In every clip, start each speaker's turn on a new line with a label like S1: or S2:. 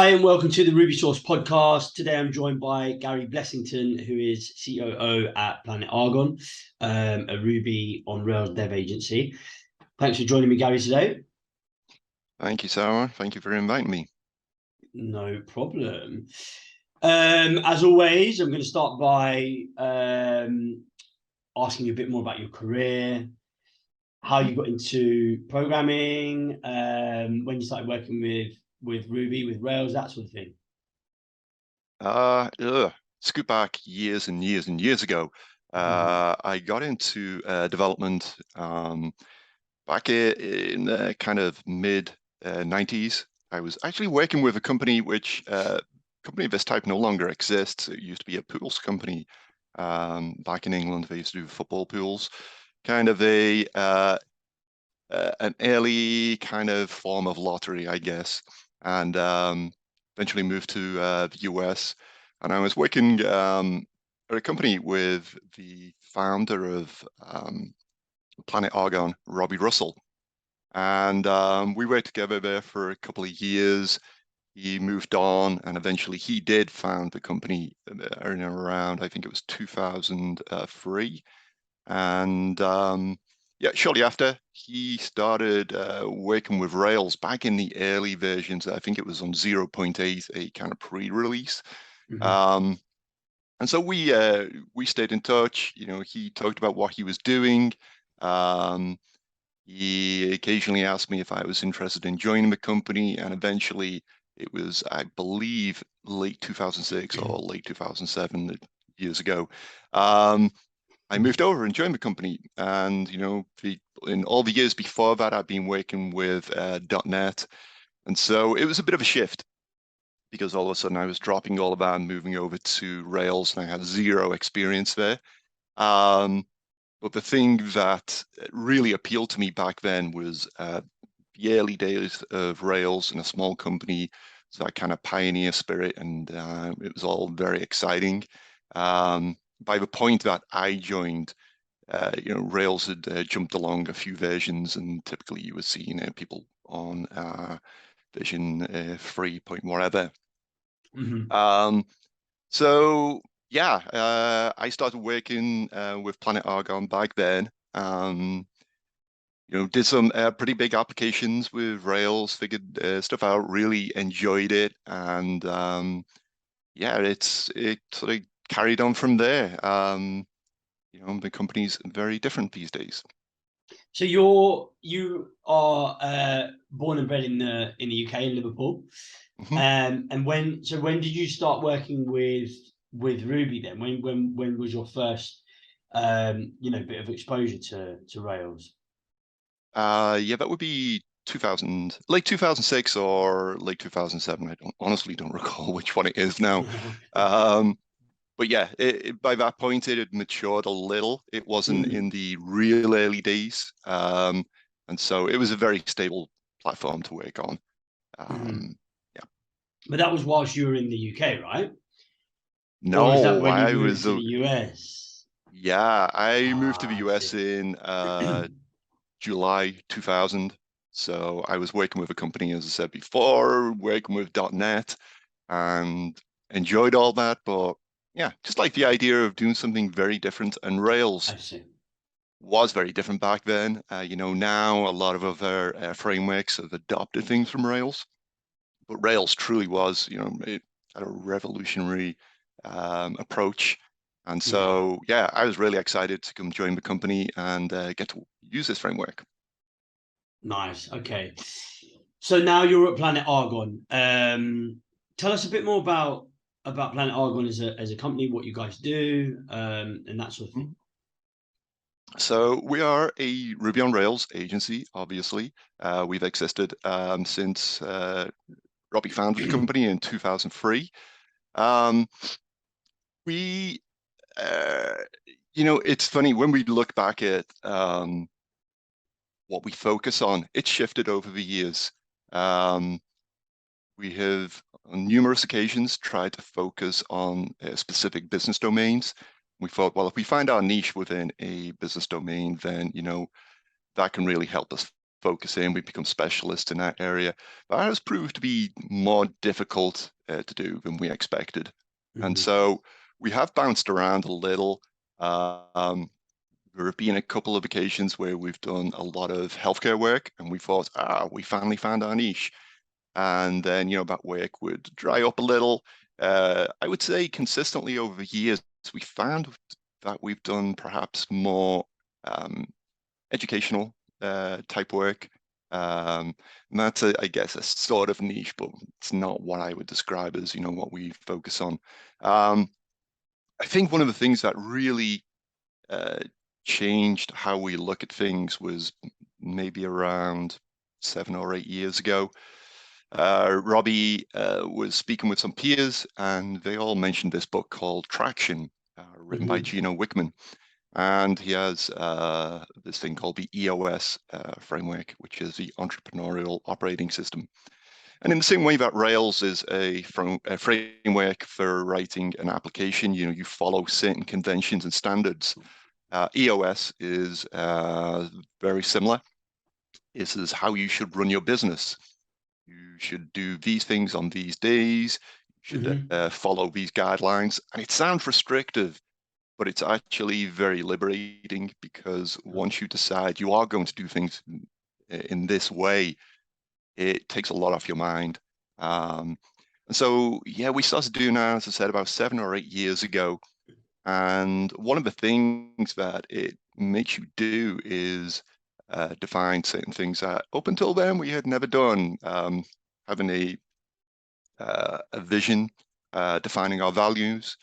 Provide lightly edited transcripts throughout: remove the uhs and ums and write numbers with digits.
S1: Hi, and welcome to the RubySorce podcast. Today I'm joined by Gary Blessington, who is COO at Planet Argon, a Ruby on Rails dev agency. Thanks for joining me, Gary, today.
S2: Thank you, Sawan. Thank you for inviting me.
S1: No problem. As always, I'm going to start by asking you a bit more about your career, how you got into programming, when you started working with Ruby, with Rails, that sort of thing.
S2: Scoot back years and years and years ago. I got into development back in the kind of mid 90s. I was actually working with a company which company of this type no longer exists. It used to be a pools company back in England. They used to do football pools, kind of an early kind of form of lottery, I guess, and eventually moved to the US. And I was working at a company with the founder of Planet Argon, Robbie Russell. And we worked together there for a couple of years. He moved on, and eventually he did found the company around, I think it was 2003. And yeah, shortly after, he started working with Rails back in the early versions. I think it was on 0.8, a kind of pre-release. And so we stayed in touch. You know, he talked about what he was doing. He occasionally asked me if I was interested in joining the company, and eventually it was, I believe, late 2006 or late 2007, years ago. I moved over and joined the company, and you know, in all the years before that, I've been working with .NET, and so it was a bit of a shift because all of a sudden I was dropping all of that and moving over to Rails, and I had zero experience there. But the thing that really appealed to me back then was the early days of Rails in a small company, so that kind of pioneer spirit, and it was all very exciting. By the point that I joined, you know, Rails had jumped along a few versions, and typically you would see, you know, people on version 3 point whatever. So yeah, I started working with Planet Argon back then. You know, did some pretty big applications with Rails, figured stuff out, really enjoyed it, and yeah, it sort of carried on from there. You know, the company's very different these days.
S1: So you are born and bred in the UK in Liverpool, and when did you start working with Ruby then? When was your first you know, bit of exposure to Rails?
S2: Yeah, that would be 2000, late 2006 or late 2007. I honestly don't recall which one it is now. But yeah, by that point, it had matured a little. It wasn't in the real early days. And so it was a very stable platform to work on. Yeah.
S1: But that was whilst you were in the UK, right? Or was that
S2: No,
S1: when you
S2: I
S1: moved
S2: was,
S1: to the US?
S2: yeah, I moved to the
S1: I
S2: US
S1: see.
S2: in July 2000. So I was working with a company, as I said before, working with .NET, and enjoyed all that. But yeah, just like the idea of doing something very different. And Rails was very different back then. You know, now a lot of other frameworks have adopted things from Rails, but Rails truly was, you know, it had a revolutionary approach. And so, yeah, I was really excited to come join the company and get to use this framework.
S1: Nice. Okay. So now you're at Planet Argon. Tell us a bit more about Planet Argon as a company, what you guys do, and that sort of thing.
S2: So we are a Ruby on Rails agency, obviously. We've existed since Robbie founded the company in 2003. We, you know, it's funny, when we look back at what we focus on, it's shifted over the years. We have, on numerous occasions, tried to focus on specific business domains. We thought, well, if we find our niche within a business domain, then, you know, that can really help us focus in, we become specialists in that area. But that has proved to be more difficult to do than we expected. And so we have bounced around a little. There have been a couple of occasions where we've done a lot of healthcare work and we thought, we finally found our niche. And then, that work would dry up a little. I would say consistently over the years, we found that we've done perhaps more educational type work. And that's, I guess, a sort of niche, but it's not what I would describe as, what we focus on. I think one of the things that really changed how we look at things was maybe around 7 or 8 years ago. Robbie was speaking with some peers and they all mentioned this book called Traction, written by Gino Wickman. And he has this thing called the EOS framework, which is the entrepreneurial operating system. And in the same way that Rails is a framework for writing an application, you follow certain conventions and standards. EOS is very similar. This is how you should run your business. You should do these things on these days. You should follow these guidelines. And it sounds restrictive, but it's actually very liberating, because once you decide you are going to do things in this way, it takes a lot off your mind. And so, yeah, we started doing that, as I said, about 7 or 8 years ago. And one of the things that it makes you do is define certain things that up until then we had never done. Having a vision, defining our values.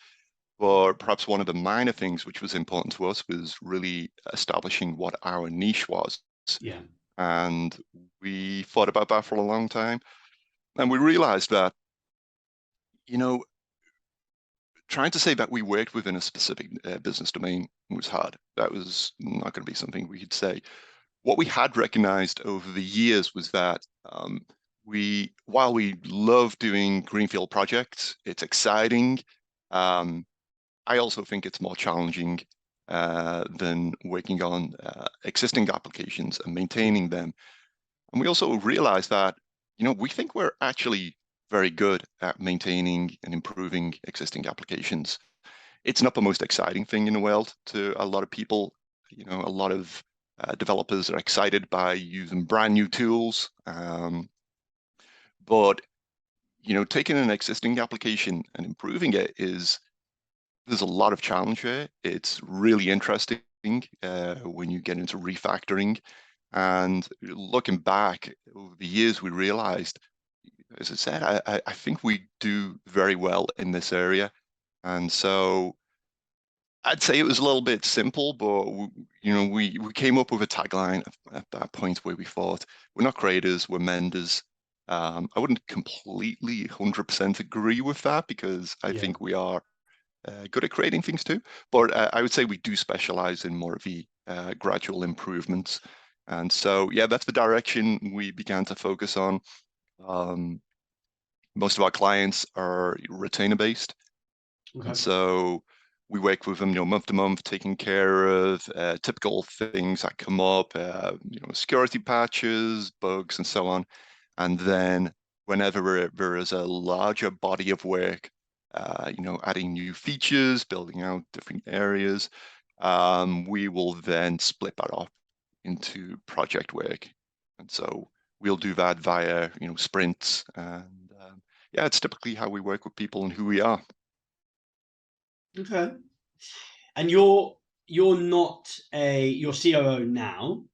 S2: But perhaps one of the minor things which was important to us was really establishing what our niche was.
S1: Yeah.
S2: And we thought about that for a long time. And we realized that, trying to say that we worked within a specific business domain was hard. That was not going to be something we could say. What we had recognized over the years was that while we love doing greenfield projects, it's exciting. I also think it's more challenging than working on existing applications and maintaining them. And we also realized that, we think we're actually very good at maintaining and improving existing applications. It's not the most exciting thing in the world to a lot of people. A lot of developers are excited by using brand new tools. But, taking an existing application and improving it there's a lot of challenge there. It's really interesting when you get into refactoring. And looking back over the years, we realized, as I said, I think we do very well in this area. And so I'd say it was a little bit simple, but we came up with a tagline at that point where we thought, we're not creators, we're menders. I wouldn't completely 100% agree with that, because I think we are good at creating things too. But I would say we do specialize in more of the gradual improvements. And so, yeah, that's the direction we began to focus on. Most of our clients are retainer based. Okay. And so we work with them, month to month, taking care of typical things that come up, security patches, bugs, and so on. And then whenever there is a larger body of work, adding new features, building out different areas, we will then split that up into project work. And so we'll do that via, sprints. And yeah, it's typically how we work with people and who we are.
S1: Okay. And you're not you're COO now,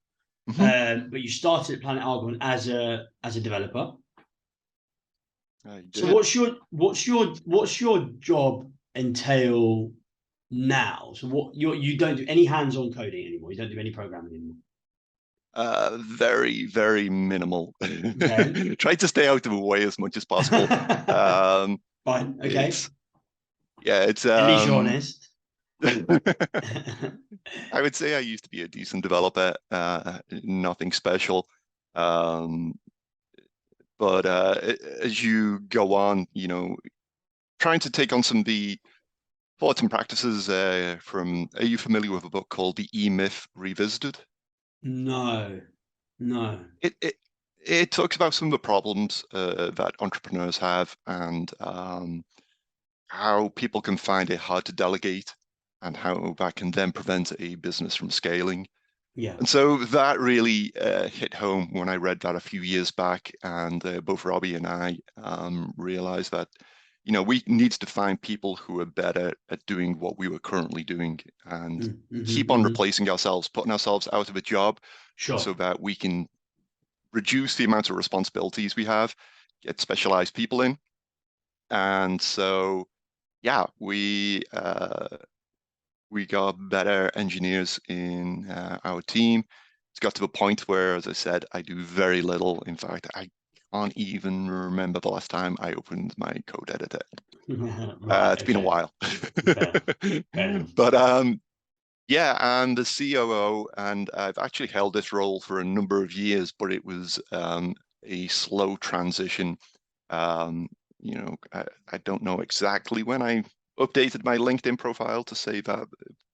S1: but you started at Planet Argon as a developer. So what's your job entail now? So what you don't do any hands-on coding anymore. You don't do any programming anymore.
S2: Very, very minimal.
S1: Okay.
S2: Try to stay out of the way as much as possible.
S1: Fine. Okay.
S2: It's
S1: at least you're honest.
S2: I would say I used to be a decent developer, nothing special. But as you go on, trying to take on some of the thoughts and practices are you familiar with a book called The E-Myth Revisited?
S1: No. No.
S2: It talks about some of the problems that entrepreneurs have, and how people can find it hard to delegate, and how that can then prevent a business from scaling.
S1: Yeah.
S2: And so that really hit home when I read that a few years back, and both Robbie and I realized that, we need to find people who are better at doing what we were currently doing, and keep on replacing ourselves, putting ourselves out of a job,
S1: Sure.
S2: so that we can reduce the amount of responsibilities we have, get specialized people in. And so, yeah, we got better engineers in our team. It's got to a point where, as I said, I do very little. In fact, I can't even remember the last time I opened my code editor.
S1: Right.
S2: It's been a
S1: Okay.
S2: while.
S1: Fair. Fair enough.
S2: But yeah, I'm the COO, and I've actually held this role for a number of years, but it was a slow transition. Um, I don't know exactly when I updated my LinkedIn profile to say that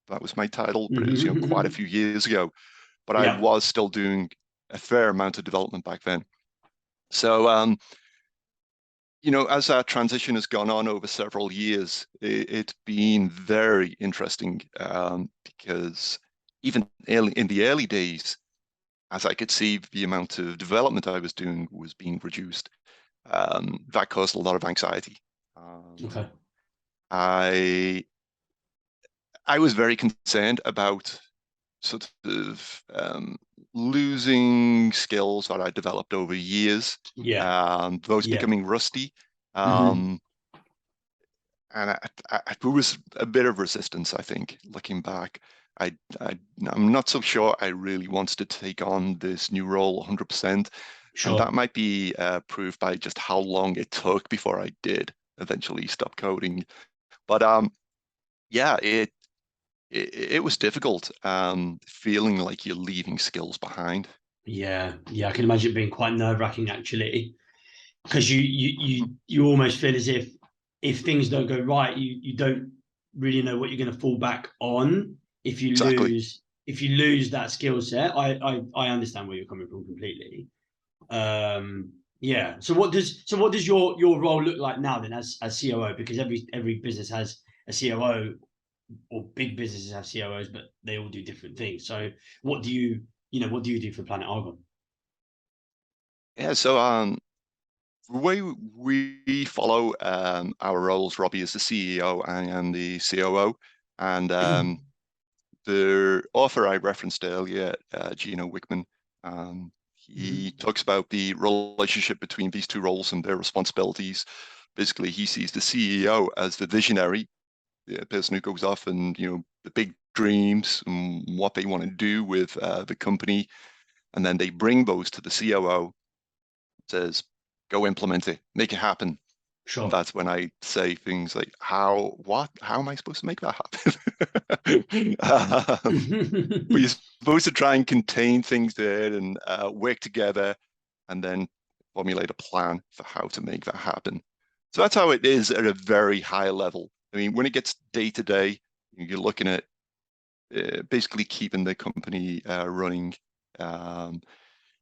S2: that was my title, but it was, quite a few years ago. But I
S1: Yeah.
S2: was still doing a fair amount of development back then. So, as that transition has gone on over several years, it's been very interesting, because even in the early days, as I could see, the amount of development I was doing was being reduced. That caused a lot of anxiety.
S1: Okay.
S2: I I was very concerned about sort of losing skills that I developed over years,
S1: Yeah.
S2: those
S1: Yeah.
S2: becoming rusty.
S1: hmm
S2: Um, and there was a bit of resistance, I think, looking back. I, I'm not so sure I really wanted to take on this new role 100%. And that
S1: Sure.
S2: might be proved by just how long it took before I did eventually stop coding. But yeah, it was difficult, feeling like you're leaving skills behind.
S1: Yeah. Yeah. I can imagine it being quite nerve-wracking actually, because you almost feel as if things don't go right, you don't really know what you're going to fall back on
S2: Exactly.
S1: if you lose that skill set. I understand where you're coming from completely. Yeah. So what does your role look like now then as COO? Because every business has a COO, or big businesses have COOs, but they all do different things. So what do you do for Planet Argon?
S2: Yeah, so the way we follow our roles, Robbie is the CEO and I am the COO, and the author I referenced earlier, Gino Wickman, he talks about the relationship between these two roles and their responsibilities. Basically, he sees the CEO as the visionary, the person who goes off and, the big dreams and what they want to do with the company, and then they bring those to the COO, says, go implement it, make it happen. And
S1: Sure.
S2: that's when I say things like, how am I supposed to make that happen? But you're supposed to try and contain things there and work together, and then formulate a plan for how to make that happen. So that's how it is at a very high level. I mean, when it gets day to day, you're looking at basically keeping the company running. Um,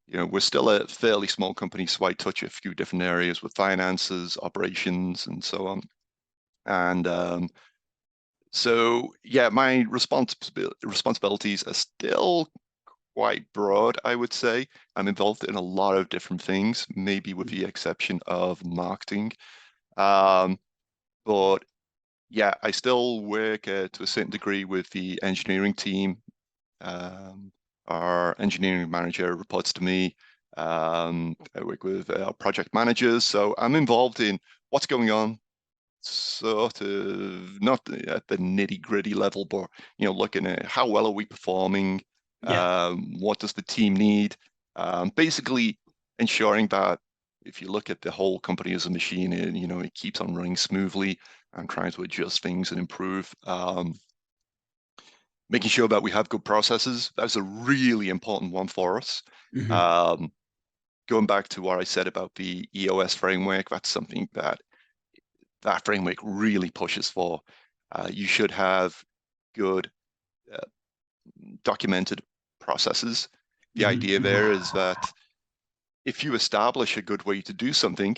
S2: we're still a fairly small company, so I touch a few different areas with finances, operations, and so on. And so, yeah, my responsibilities are still quite broad, I would say. I'm involved in a lot of different things, maybe with the exception of marketing. Um, but yeah, I still work to a certain degree with the engineering team. Um, our engineering manager reports to me. I work with our project managers, so I'm involved in what's going on, sort of not at the nitty-gritty level, but looking at how well are we performing,
S1: Yeah.
S2: what does the team need, basically ensuring that if you look at the whole company as a machine, it keeps on running smoothly, and trying to adjust things and improve. Making sure that we have good processes. That's a really important one for us.
S1: hmm
S2: Um, Going back to what I said about the EOS framework, that's something that framework really pushes for. You should have good uh, documented processes. the idea there is that if you establish a good way to do something,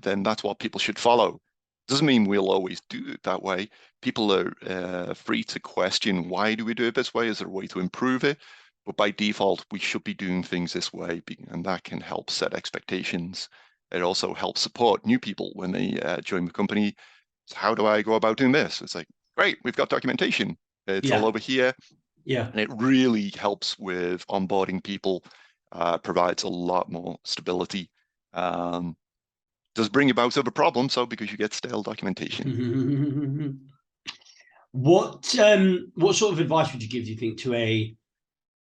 S2: then that's what people should follow. Doesn't mean we'll always do it that way. People are free to question, why do we do it this way? Is there a way to improve it? But by default, we should be doing things this way, and that can help set expectations. It also helps support new people when they join the company. So how do I go about doing this? It's like, great, we've got documentation. It's all over here.
S1: Yeah.
S2: And it really helps with onboarding people, provides a lot more stability. Does bring about other problems, so because you get stale documentation.
S1: What sort of advice would you give, do you think,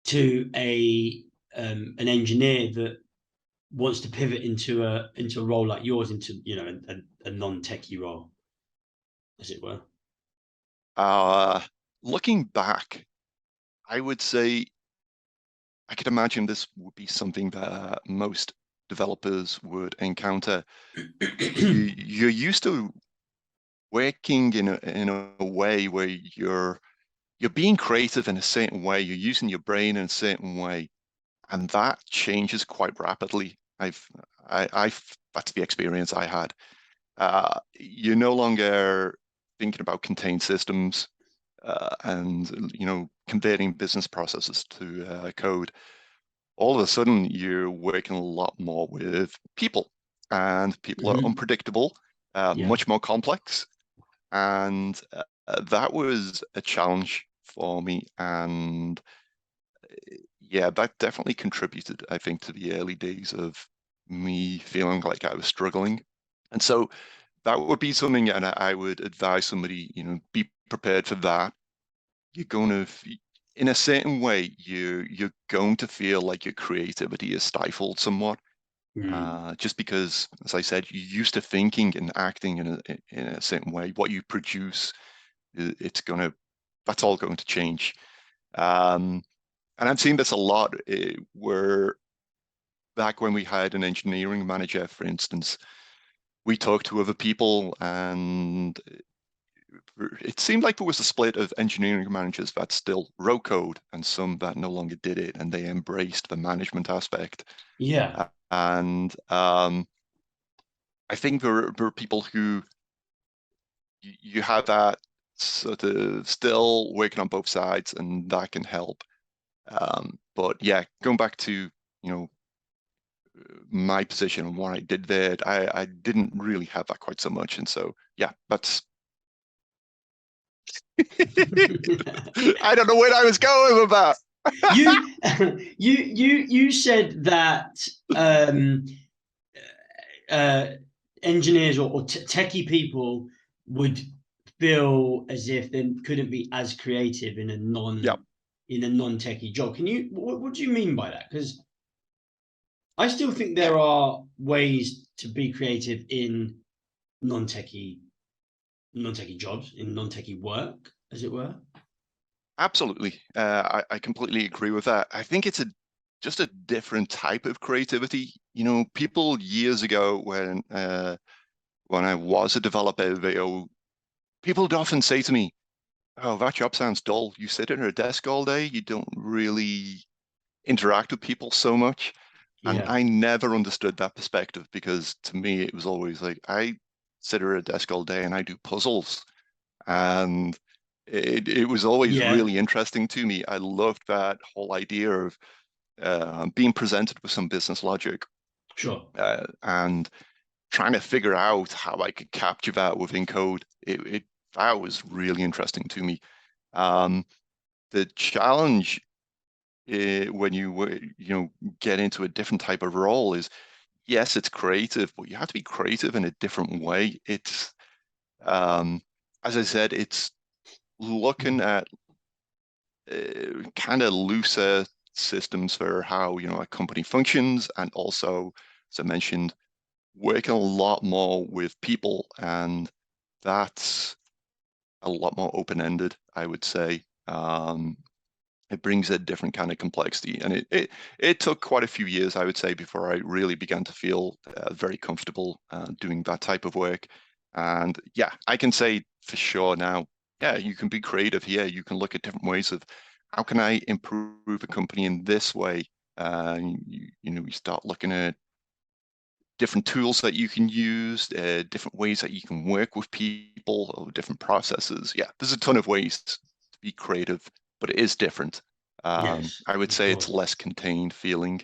S1: to an engineer that wants to pivot into a role like yours, into a non-techie role, as it were?
S2: Looking back, I would say I could imagine this would be something that most developers would encounter. You're used to working in a way where you're being creative in a certain way, you're using your brain in a certain way, and that changes quite rapidly. That's the experience I had. You're no longer thinking about contained systems and converting business processes to code. All of a sudden, you're working a lot more with people, and people are unpredictable, much more complex, and that was a challenge for me. And yeah, that definitely contributed, I think, to the early days of me feeling like I was struggling. And so that would be something, and I would advise somebody, be prepared for that. You're going to, in a certain way, you're going to feel like your creativity is stifled somewhat. Just because, as I said, you're used to thinking and acting in a certain way. What you produce, that's all going to change. And I've seen this a lot where back when we had an engineering manager, for instance, we talked to other people, and it seemed like there was a split of engineering managers that still wrote code and some that no longer did it, and they embraced the management aspect.
S1: Yeah.
S2: And I think there are people who you have that sort of still working on both sides, and that can help. But yeah, going back to my position and what I did there, I didn't really have that quite so much, and so yeah, that's. I don't know where I was going with that.
S1: you said that engineers or techie people would feel as if they couldn't be as creative in a non-techie job. Can you what do you mean by that? Because I still think there are ways to be creative in non-techie jobs, in non-techie work, as it were.
S2: Absolutely. I completely agree with that. I think it's just a different type of creativity. People years ago when I was a developer, people would often say to me, "Oh, that job sounds dull. You sit at a desk all day. You don't really interact with people so much." And I never understood that perspective, because to me, it was always like, I sit at a desk all day and I do puzzles. And it was always really interesting to me. I loved that whole idea of being presented with some business logic.
S1: Sure.
S2: And trying to figure out how I could capture that within code. That was really interesting to me. The challenge when you get into a different type of role is, yes, it's creative, but you have to be creative in a different way. It's as I said, it's looking at kind of looser systems for how a company functions, and also, as I mentioned, working a lot more with people, and that's a lot more open-ended, I would say. It brings a different kind of complexity, and it took quite a few years, I would say, before I really began to feel very comfortable doing that type of work. And yeah, I can say for sure now, yeah, you can be creative here. You can look at different ways of how can I improve a company in this way, You start looking at different tools that you can use, different ways that you can work with people, or different processes. Yeah, there's a ton of ways to be creative, but it is different.
S1: Yes,
S2: I would
S1: of
S2: say it's
S1: course.
S2: less contained feeling.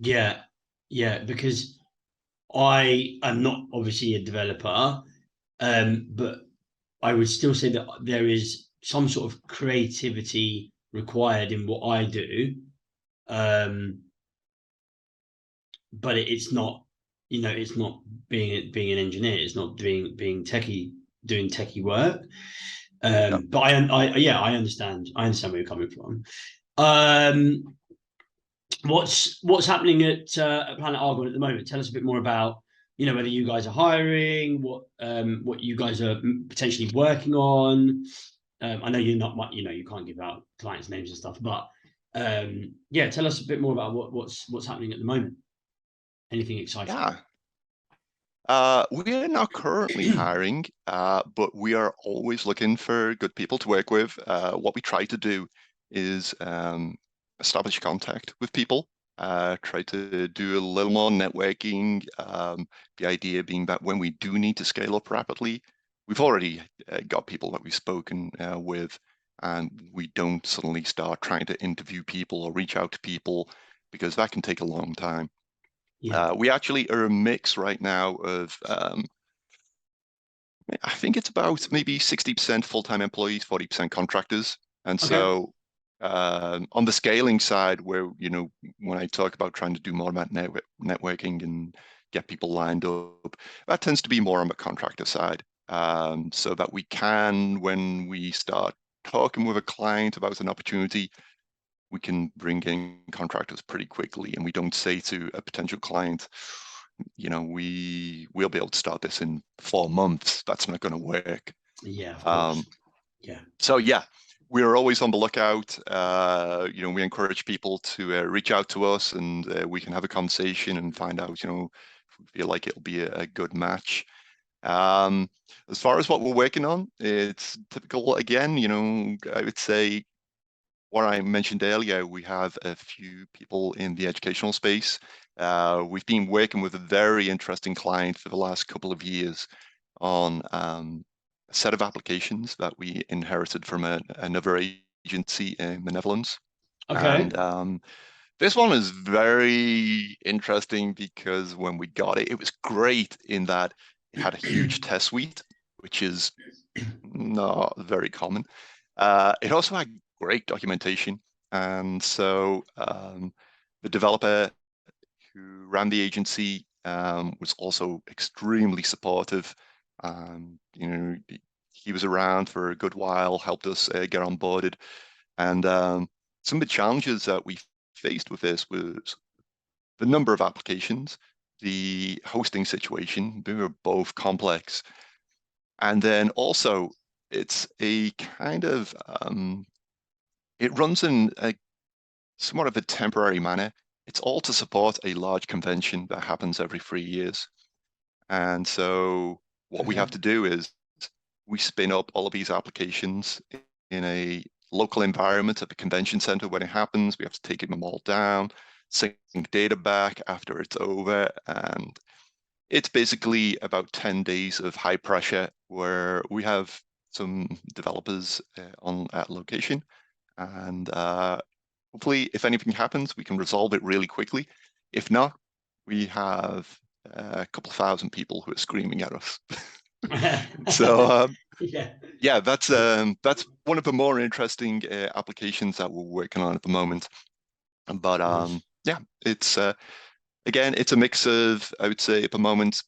S1: Yeah, yeah, because I am not obviously a developer, but I would still say that there is some sort of creativity required in what I do. Um, but it's not, it's not being an engineer. It's not being techie, doing techie work.
S2: Yeah.
S1: But I understand. I understand where you're coming from. Um, what's happening at Planet Argon at the moment? Tell us a bit more about, whether you guys are hiring, what you guys are potentially working on. I know you're not much, you can't give out clients' names and stuff, but yeah, tell us a bit more about what's happening at the moment. Anything exciting?
S2: Yeah. We are not currently hiring, but we are always looking for good people to work with. What we try to do is establish contact with people, try to do a little more networking. The idea being that when we do need to scale up rapidly, we've already got people that we've spoken with, and we don't suddenly start trying to interview people or reach out to people, because that can take a long time.
S1: Yeah.
S2: We actually are a mix right now of, I think it's about maybe 60% full-time employees, 40% contractors. And
S1: Okay.
S2: so on the scaling side, where, when I talk about trying to do more about networking and get people lined up, that tends to be more on the contractor side. So that we can, when we start talking with a client about an opportunity, we can bring in contractors pretty quickly, and we don't say to a potential client, we'll be able to start this in 4 months. That's not going to work.
S1: Yeah, of course. Yeah.
S2: So yeah, we're always on the lookout. We encourage people to reach out to us, and we can have a conversation and find out, if we feel like it'll be a good match. As far as what we're working on, it's typical again. I would say, what I mentioned earlier, we have a few people in the educational space. We've been working with a very interesting client for the last couple of years on a set of applications that we inherited from another agency in the Netherlands.
S1: Okay.
S2: And this one is very interesting because when we got it, it was great in that it had a huge test suite, which is not very common. It also had great documentation. And so the developer who ran the agency was also extremely supportive. He was around for a good while, helped us get onboarded. And some of the challenges that we faced with this was the number of applications, the hosting situation. They were both complex. And then also, it's a kind of, it runs in a somewhat of a temporary manner. It's all to support a large convention that happens every 3 years. And so what we have to do is we spin up all of these applications in a local environment at the convention center when it happens. We have to take them all down, sync data back after it's over. And it's basically about 10 days of high pressure where we have some developers at location. And hopefully, if anything happens, we can resolve it really quickly. If not, we have a couple of thousand people who are screaming at us. So yeah, that's one of the more interesting applications that we're working on at the moment. But
S1: Nice.
S2: yeah, it's again, it's a mix of, I would say at the moment,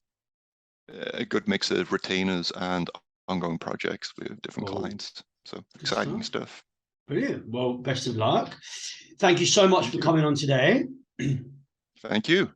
S2: a good mix of retainers and ongoing projects with different
S1: Cool.
S2: clients. So exciting stuff.
S1: Brilliant. Well, best of luck. Thank you so much
S2: Thank
S1: for
S2: you.
S1: coming on today.
S2: Thank you.